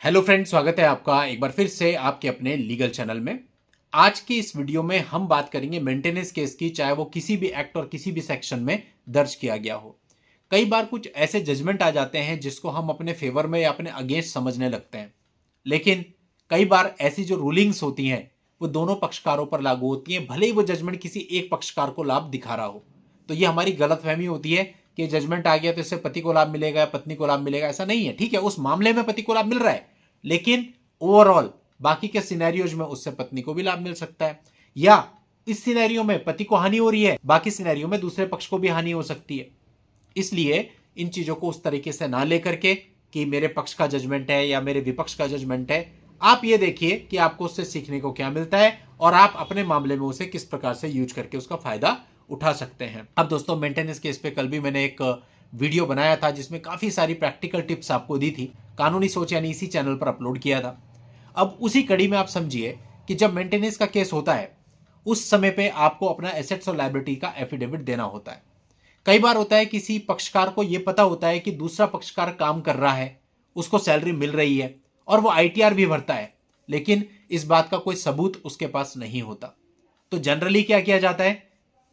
Hello friends, स्वागत है आपका एक बार फिर से आपके अपने लीगल चैनल में। आज की इस वीडियो में हम बात करेंगे मेंटेनेंस केस की, चाहे वो किसी भी एक्ट और किसी भी सेक्शन में दर्ज किया गया हो। कई बार कुछ ऐसे जजमेंट आ जाते हैं जिसको हम अपने फेवर में या अपने अगेंस्ट समझने लगते हैं, लेकिन कई बार ऐसी जो रूलिंग्स होती हैं वो दोनों पक्षकारों पर लागू होती हैं, भले ही वो जजमेंट किसी एक पक्षकार को लाभ दिखा रहा हो। तो ये हमारी गलतफहमी होती है कि जजमेंट आ गया तो इससे पति को लाभ मिलेगा या पत्नी को लाभ मिलेगा। ऐसा नहीं है। ठीक है, उस मामले में पति को लाभ मिल रहा है, लेकिन ओवरऑल बाकी के सिनेरियोज में उससे पत्नी को भी लाभ मिल सकता है, या इस सिनेरियो में पति को हानि हो रही है, बाकी सिनेरियो में दूसरे पक्ष को भी हानि हो सकती है। इसलिए इन चीजों को उस तरीके से ना लेकर के कि मेरे पक्ष का जजमेंट है या मेरे विपक्ष का जजमेंट है, आप ये देखिए कि आपको उससे सीखने को क्या मिलता है और आप अपने मामले में उसे किस प्रकार से यूज करके उसका फायदा उठा सकते हैं। अब दोस्तों, मेंटेनेंस केस पे कल भी मैंने एक वीडियो बनाया था जिसमें काफी सारी प्रैक्टिकल टिप्स आपको दी थी। कानूनी सोच यानी इसी चैनल पर अपलोड किया था। अब उसी कड़ी में आप समझिए कि जब मेंटेनेंस का केस होता है उस समय पे आपको अपना एसेट्स और लायबिलिटी का एफिडेविट देना होता है। कई बार होता है किसी पक्षकार को यह पता होता है कि दूसरा पक्षकार काम कर रहा है, उसको सैलरी मिल रही है और वो आईटीआर भी भरता है, लेकिन इस बात का कोई सबूत उसके पास नहीं होता। तो जनरली क्या किया जाता है,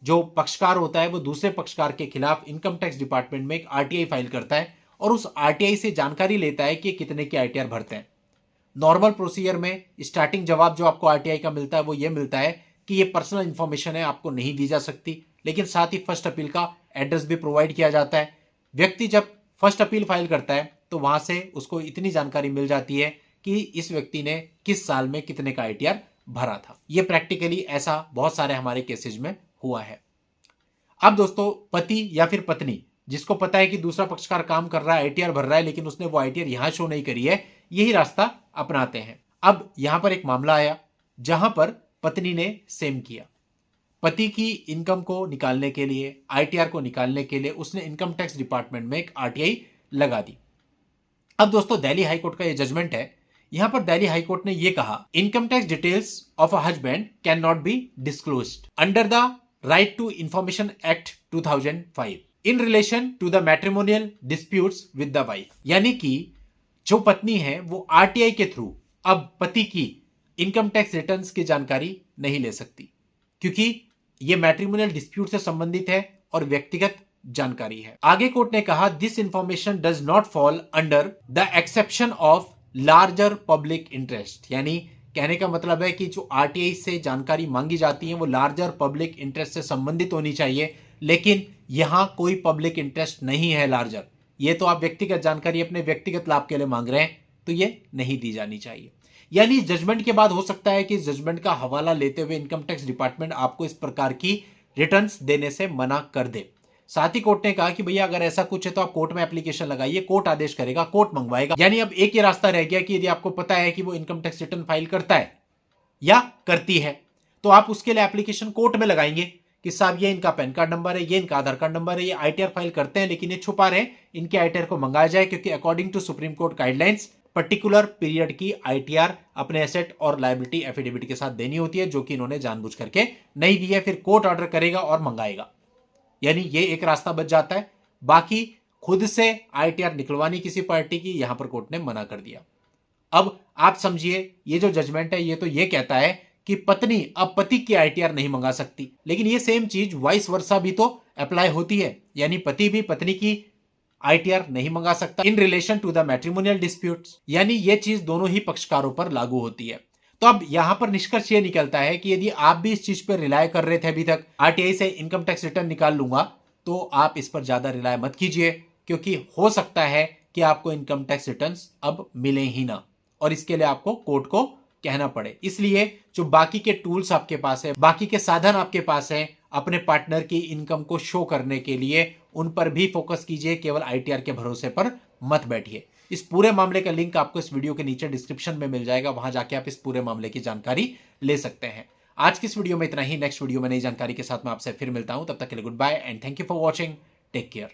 जो पक्षकार होता है वो दूसरे पक्षकार के खिलाफ इनकम टैक्स डिपार्टमेंट में एक आरटीआई फाइल करता है और उस आरटीआई से जानकारी लेता है कि कितने के आईटीआर भरते हैं। नॉर्मल प्रोसीजर में स्टार्टिंग जवाब जो आपको आरटीआई का मिलता है वो ये मिलता है कि ये पर्सनल इंफॉर्मेशन है, आपको नहीं दी जा सकती, लेकिन साथ ही फर्स्ट अपील का एड्रेस भी प्रोवाइड किया जाता है। व्यक्ति जब फर्स्ट अपील फाइल करता है तो वहां से उसको इतनी जानकारी मिल जाती है कि इस व्यक्ति ने किस साल में कितने का आईटीआर भरा था। ये प्रैक्टिकली ऐसा बहुत सारे हमारे केसेज में हुआ है। अब दोस्तों, पति या फिर पत्नी जिसको पता है कि दूसरा पक्षकार काम कर रहा है, आईटीआर भर रहा है, लेकिन उसने वो आईटीआर यहां शो नहीं करी है, यही रास्ता अपनाते हैं। अब यहां पर एक मामला आया जहां पर पत्नी ने सेम किया। पति की इनकम को निकालने के लिए, आईटीआर को निकालने के लिए उसने इनकम टैक्स डिपार्टमेंट में एक आरटीआई लगा दी। अब दोस्तों, दिल्ली हाईकोर्ट का यह जजमेंट है। यहां पर दिल्ली हाईकोर्ट ने यह कहा, income tax details of a husband can not be disclosed under the right to information act 2005 in relation to the matrimonial disputes with the wife. यानी कि जो पत्नी है वो आरटीआई के थ्रू अब पति की इनकम टैक्स रिटर्न्स की जानकारी नहीं ले सकती, क्योंकि ये मैट्रिमोनियल डिस्प्यूट से संबंधित है और व्यक्तिगत जानकारी है। आगे कोर्ट ने कहा, this information does not fall under the exception of larger public interest. यानी कहने का मतलब है कि जो आरटीआई से जानकारी मांगी जाती है वो लार्जर पब्लिक इंटरेस्ट से संबंधित होनी चाहिए, लेकिन यहां कोई पब्लिक इंटरेस्ट नहीं है लार्जर। ये तो आप व्यक्तिगत जानकारी अपने व्यक्तिगत लाभ के लिए मांग रहे हैं, तो ये नहीं दी जानी चाहिए। यानी जजमेंट के बाद हो सकता है कि जजमेंट का हवाला लेते हुए इनकम टैक्स डिपार्टमेंट आपको इस प्रकार की रिटर्न्स देने से मना कर दे। साथ ही कोर्ट ने कहा कि भैया अगर ऐसा कुछ है तो आप कोर्ट में एप्लीकेशन लगाइए, कोर्ट आदेश करेगा, कोर्ट मंगवाएगा। यानी अब एक ही रास्ता रह गया कि यदि आपको पता है कि वो इनकम टैक्स रिटर्न फाइल करता है या करती है, तो आप उसके लिए एप्लीकेशन कोर्ट में लगाएंगे कि साहब ये इनका पैन कार्ड नंबर है, ये इनका आधार कार्ड नंबर है, ये आईटीआर फाइल करते हैं लेकिन ये छुपा रहे हैं, इनके आईटीआर को मंगाया जाए, क्योंकि according to supreme court guidelines particular period की आईटीआर अपने एसेट और लायबिलिटी एफिडेविट के साथ देनी होती है, जो कि इन्होंने जानबूझ करके नहीं दी है। फिर कोर्ट ऑर्डर करेगा और मंगाएगा। यानी ये एक रास्ता बच जाता है। बाकी खुद से आईटीआर निकलवानी किसी पार्टी की, यहां पर कोर्ट ने मना कर दिया। अब आप समझिए, ये जो जजमेंट है ये तो ये कहता है कि पत्नी अब पति की आईटीआर नहीं मंगा सकती, लेकिन ये सेम चीज वाइस वर्सा भी तो अप्लाई होती है। यानी पति भी पत्नी की आईटीआर नहीं मंगा सकता in relation to the matrimonial disputes. यानी ये चीज दोनों ही पक्षकारों पर लागू होती है। तो अब यहां पर निष्कर्ष ये निकलता है कि यदि आप भी इस चीज पर रिलाय कर रहे थे अभी तक, आरटीआई से इनकम टैक्स रिटर्न निकाल लूंगा, तो आप इस पर ज्यादा रिलाय मत कीजिए, क्योंकि हो सकता है कि आपको इनकम टैक्स रिटर्न अब मिले ही ना, और इसके लिए आपको कोर्ट को कहना पड़े। इसलिए जो बाकी के टूल्स आपके पास है, बाकी के साधन आपके पास है अपने पार्टनर की इनकम को शो करने के लिए, उन पर भी फोकस कीजिए, केवल आईटीआर के भरोसे पर मत बैठिए। इस पूरे मामले का लिंक आपको इस वीडियो के नीचे डिस्क्रिप्शन में मिल जाएगा, वहां जाके आप इस पूरे मामले की जानकारी ले सकते हैं। आज की इस वीडियो में इतना ही। नेक्स्ट वीडियो में नई जानकारी के साथ मैं आपसे फिर मिलता हूं। तब तक के लिए good bye and thank you for watching. Take care.